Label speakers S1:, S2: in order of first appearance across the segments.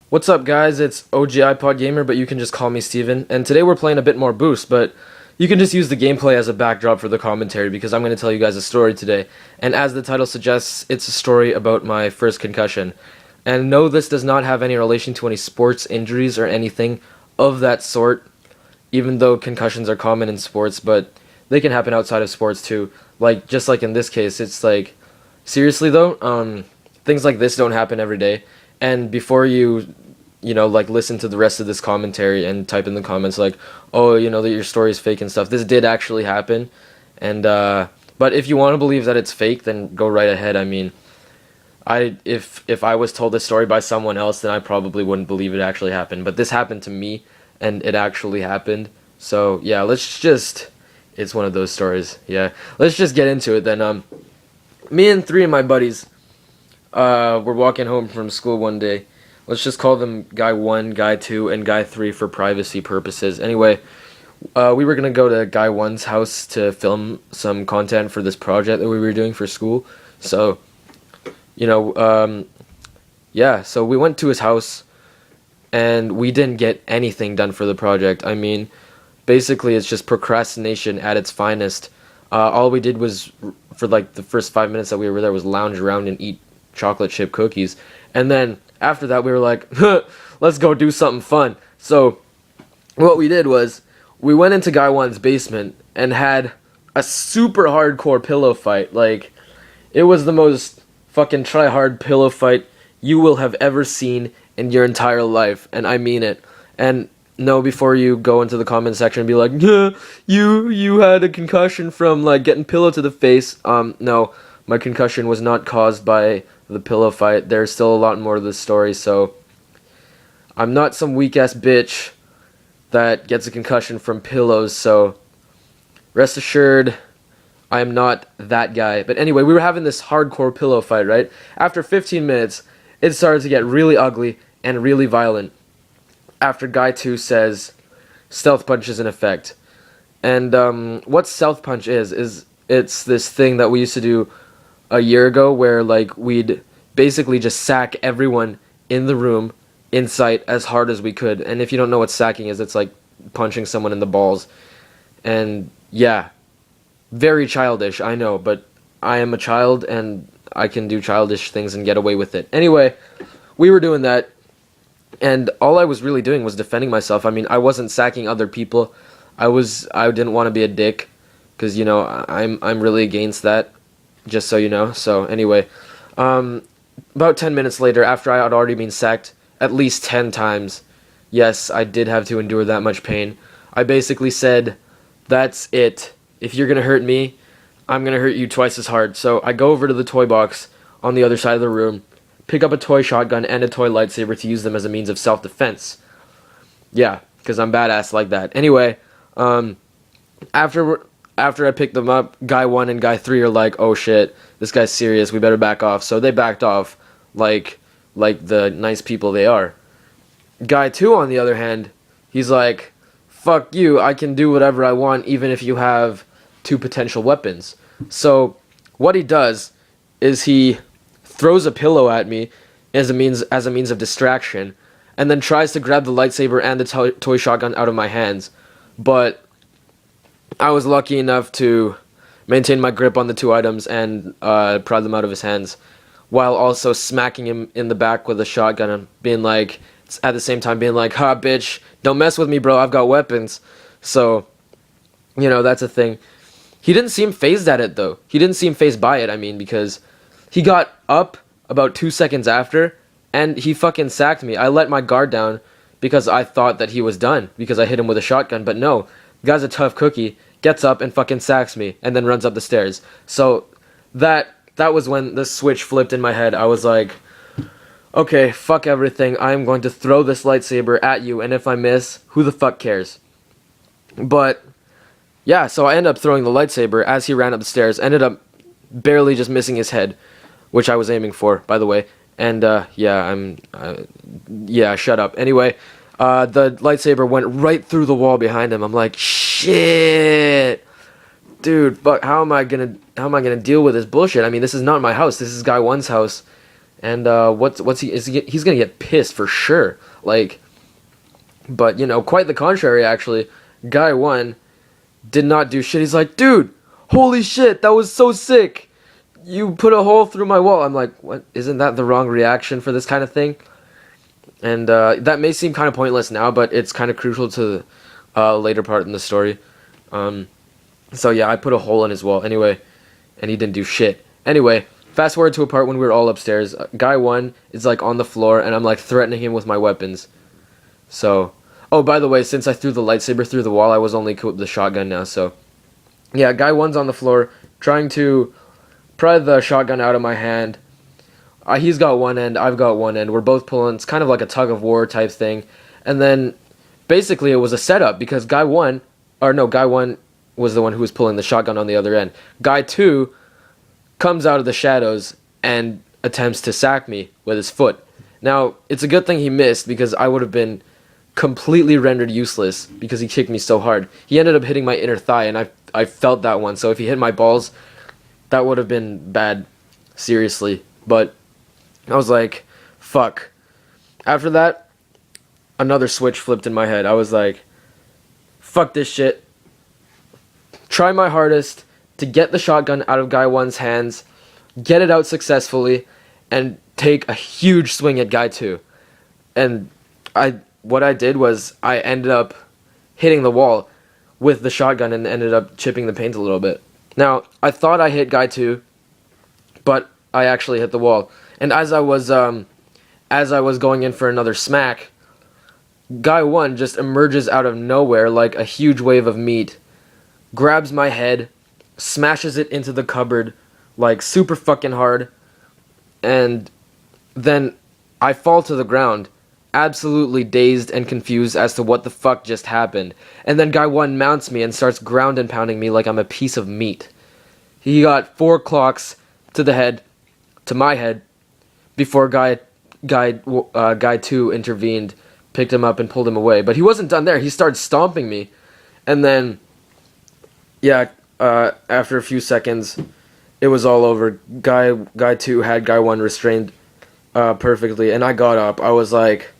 S1: What's up, guys? It's OGiPodGamer, but you can just call me Steven. And today we're playing a bit more Boost, but you can just use the gameplay as a backdrop for the commentary because I'm going to tell you guys a story today. And as the title suggests, it's a story about my first concussion. And no, this does not have any relation to any sports injuries or anything of that sort, even though concussions are common in sports, but they can happen outside of sports too. Just like in this case, it's like, seriously though, things like this don't happen every day. And before you listen to the rest of this commentary and type in the comments like, oh, that your story is fake and stuff, this did actually happen. And, but if you want to believe that it's fake, then go right ahead. I mean, if I was told this story by someone else, then I probably wouldn't believe it actually happened. But this happened to me, and it actually happened. So, yeah, it's one of those stories. Yeah, let's just get into it then. Me and three of my buddies, were walking home from school one day. Let's just call them Guy 1, Guy 2, and Guy 3 for privacy purposes. Anyway, we were going to go to Guy 1's house to film some content for this project that we were doing for school. So, yeah, so we went to his house, and we didn't get anything done for the project. I mean, basically it's just procrastination at its finest. All we did was, for like the first 5 minutes that we were there, was lounge around and eat chocolate chip cookies. And then after that we were like, let's go do something fun. So what we did was we went into Guy 1's basement and had a super hardcore pillow fight. Like, it was the most fucking try-hard pillow fight you will have ever seen in your entire life, and I mean it. And no, before you go into the comment section and be like, yeah, you had a concussion from like getting pillow to the face. No, my concussion was not caused by the pillow fight. There's still a lot more to this story, so I'm not some weak-ass bitch that gets a concussion from pillows, so rest assured, I am not that guy. But anyway, we were having this hardcore pillow fight, right? After 15 minutes, it started to get really ugly and really violent. After Guy 2 says, stealth punch is in effect. And what stealth punch is it's this thing that we used to do a year ago where like we'd basically just sack everyone in the room in sight as hard as we could. And if you don't know what sacking is, it's like punching someone in the balls. And yeah, very childish, I know, but I am a child and I can do childish things and get away with it. Anyway, we were doing that, and all I was really doing was defending myself. I mean, I wasn't sacking other people. I didn't want to be a dick, because I'm really against that, just so you know. So anyway, about 10 minutes later, after I had already been sacked at least 10 times, yes, I did have to endure that much pain, I basically said, that's it. If you're gonna hurt me, I'm gonna hurt you twice as hard. So I go over to the toy box on the other side of the room, pick up a toy shotgun and a toy lightsaber to use them as a means of self-defense. Yeah, because I'm badass like that. Anyway, after I picked them up, Guy 1 and Guy 3 are like, oh shit, this guy's serious, we better back off. So they backed off like the nice people they are. Guy 2, on the other hand, he's like, fuck you, I can do whatever I want even if you have 2 potential weapons. So what he does is he throws a pillow at me as a means of distraction, and then tries to grab the lightsaber and the toy shotgun out of my hands. But I was lucky enough to maintain my grip on the 2 items and pry them out of his hands, while also smacking him in the back with a shotgun and being like, at the same time being like, ha bitch, don't mess with me bro, I've got weapons. So, that's a thing. He didn't seem fazed at it though. He didn't seem fazed by it, I mean, because he got up about 2 seconds after, and he fucking sacked me. I let my guard down because I thought that he was done, because I hit him with a shotgun, but no. The guy's a tough cookie, gets up and fucking sacks me, and then runs up the stairs. So, that was when the switch flipped in my head. I was like, okay, fuck everything, I am going to throw this lightsaber at you, and if I miss, who the fuck cares? But yeah, so I ended up throwing the lightsaber as he ran up the stairs, ended up barely just missing his head, which I was aiming for, by the way. And yeah, shut up. Anyway, the lightsaber went right through the wall behind him. I'm like, shit, dude, fuck, how am I gonna deal with this bullshit? I mean, this is not my house. This is Guy 1's house, And he's gonna get pissed for sure. Like, but quite the contrary actually. Guy 1 did not do shit. He's like, dude, holy shit, that was so sick. You put a hole through my wall. I'm like, what? Isn't that the wrong reaction for this kind of thing? And that may seem kind of pointless now, but it's kind of crucial to the later part in the story. So yeah, I put a hole in his wall anyway, and he didn't do shit. Anyway, fast forward to a part when we were all upstairs. Guy 1 is like on the floor, and I'm like threatening him with my weapons. So, oh, by the way, since I threw the lightsaber through the wall, I was only equipped with the shotgun now. So, yeah, Guy 1's on the floor trying to pry the shotgun out of my hand. He's got one end, I've got one end. We're both pulling. It's kind of like a tug of war type thing. And then, basically, it was a setup because Guy 1 was the one who was pulling the shotgun on the other end. Guy 2 comes out of the shadows and attempts to sack me with his foot. Now, it's a good thing he missed because I would have been completely rendered useless because he kicked me so hard. He ended up hitting my inner thigh, and I felt that one. So if he hit my balls, that would have been bad, seriously. But I was like, fuck. After that, another switch flipped in my head. I was like, fuck this shit. Try my hardest to get the shotgun out of Guy 1's hands, get it out successfully, and take a huge swing at Guy 2. And what I did was I ended up hitting the wall with the shotgun and ended up chipping the paint a little bit. Now, I thought I hit Guy 2, but I actually hit the wall. And as I was going in for another smack, Guy 1 just emerges out of nowhere like a huge wave of meat, grabs my head, smashes it into the cupboard like super fucking hard, and then I fall to the ground, absolutely dazed and confused as to what the fuck just happened. And then Guy 1 mounts me and starts ground and pounding me like I'm a piece of meat. He got 4 clocks to the head, to my head, before Guy 2 intervened, picked him up and pulled him away. But he wasn't done there. He started stomping me. And then, yeah, after a few seconds, it was all over. Guy 2 had Guy 1 restrained perfectly, and I got up. I was like,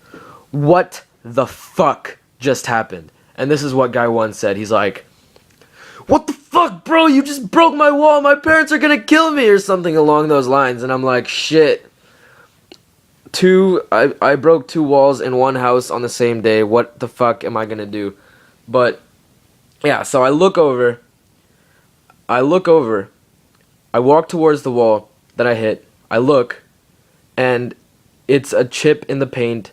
S1: what the fuck just happened? And this is what Guy 1 said. He's like, what the fuck, bro? You just broke my wall. My parents are gonna kill me, or something along those lines. And I'm like, shit. I broke 2 walls in one house on the same day. What the fuck am I gonna do? But yeah, so I look over. I walk towards the wall that I hit. I look, and it's a chip in the paint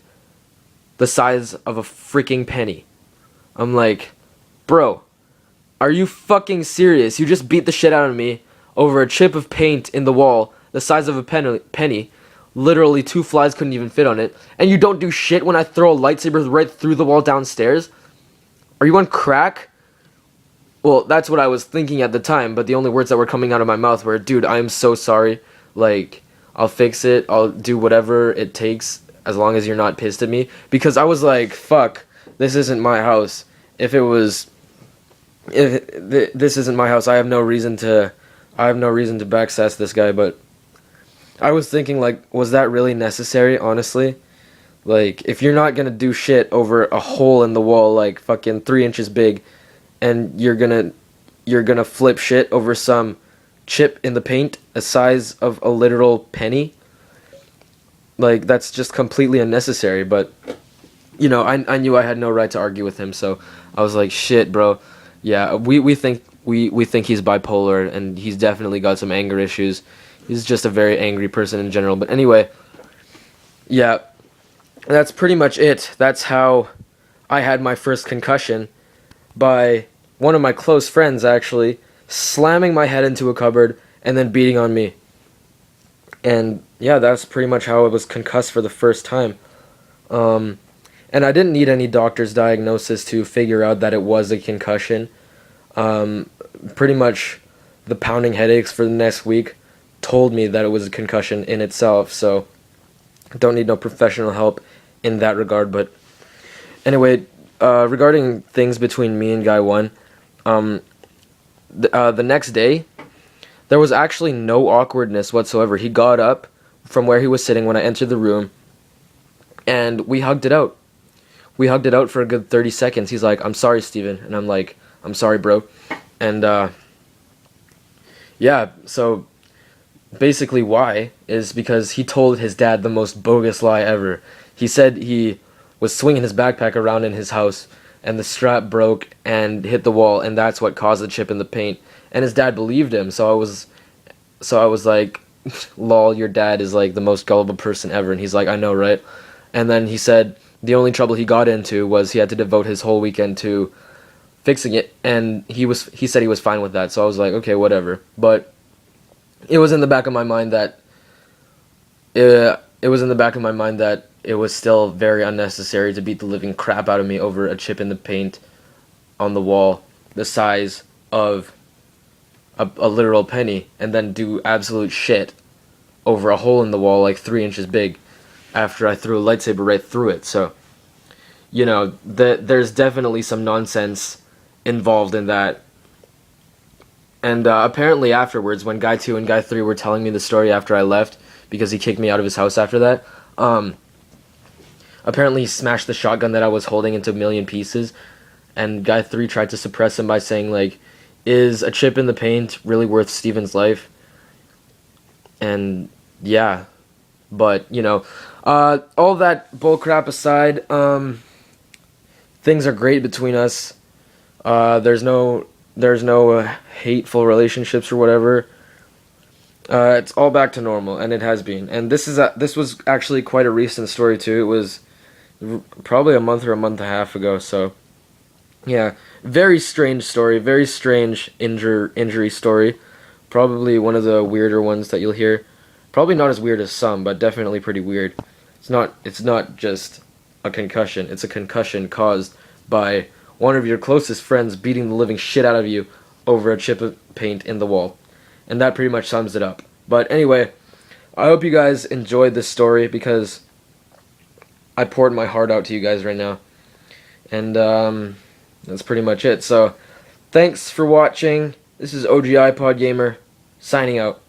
S1: the size of a freaking penny. I'm like, bro, are you fucking serious? You just beat the shit out of me over a chip of paint in the wall the size of a penny. Literally 2 flies couldn't even fit on it. And you don't do shit when I throw a lightsaber right through the wall downstairs? Are you on crack? Well, that's what I was thinking at the time, but the only words that were coming out of my mouth were, dude, I'm so sorry. Like, I'll fix it. I'll do whatever it takes as long as you're not pissed at me. Because I was like, fuck, this isn't my house. This isn't my house, I have no reason to backsass this guy. But I was thinking, like, was that really necessary, honestly? Like, if you're not gonna do shit over a hole in the wall like fucking 3 inches big, and you're gonna flip shit over some chip in the paint the size of a literal penny, like, that's just completely unnecessary. But I knew I had no right to argue with him, so I was like, shit, bro. Yeah, we think he's bipolar, and he's definitely got some anger issues. He's just a very angry person in general. But anyway, yeah, that's pretty much it. That's how I had my first concussion, by one of my close friends, actually, slamming my head into a cupboard and then beating on me. And yeah, that's pretty much how I was concussed for the first time. And I didn't need any doctor's diagnosis to figure out that it was a concussion. Pretty much the pounding headaches for the next week told me that it was a concussion in itself, so don't need no professional help in that regard. But anyway, regarding things between me and Guy 1, the next day, there was actually no awkwardness whatsoever. He got up from where he was sitting when I entered the room, and we hugged it out. We hugged it out for a good 30 seconds. He's like, "I'm sorry, Steven," and I'm like, "I'm sorry, bro." And yeah, so basically why is because he told his dad the most bogus lie ever. He said he was swinging his backpack around in his house and the strap broke and hit the wall, and that's what caused the chip in the paint. And his dad believed him, so I was like, lol, your dad is like the most gullible person ever. And he's like, I know, right? And then he said the only trouble he got into was he had to devote his whole weekend to fixing it, and he said he was fine with that. So I was like, okay, whatever. But it was in the back of my mind that it was in the back of my mind that it was still very unnecessary to beat the living crap out of me over a chip in the paint on the wall the size of a literal penny, and then do absolute shit over a hole in the wall like 3 inches big after I threw a lightsaber right through it. So, you know, there's definitely some nonsense involved in that. And apparently afterwards, when Guy 2 and Guy 3 were telling me the story after I left, because he kicked me out of his house after that, apparently he smashed the shotgun that I was holding into a million pieces, and Guy 3 tried to suppress him by saying, like, is a chip in the paint really worth Steven's life? And yeah, but, you know, all that bullcrap aside, things are great between us. There's no hateful relationships or whatever. It's all back to normal, and it has been. And this was actually quite a recent story too. It was probably a month or a month and a half ago. So yeah, very strange story, very strange injury story. Probably one of the weirder ones that you'll hear. Probably not as weird as some, but definitely pretty weird. It's not just a concussion. It's a concussion caused by one of your closest friends beating the living shit out of you over a chip of paint in the wall. And that pretty much sums it up. But anyway, I hope you guys enjoyed this story, because I poured my heart out to you guys right now. And that's pretty much it. So thanks for watching. This is OGiPodGamer signing out.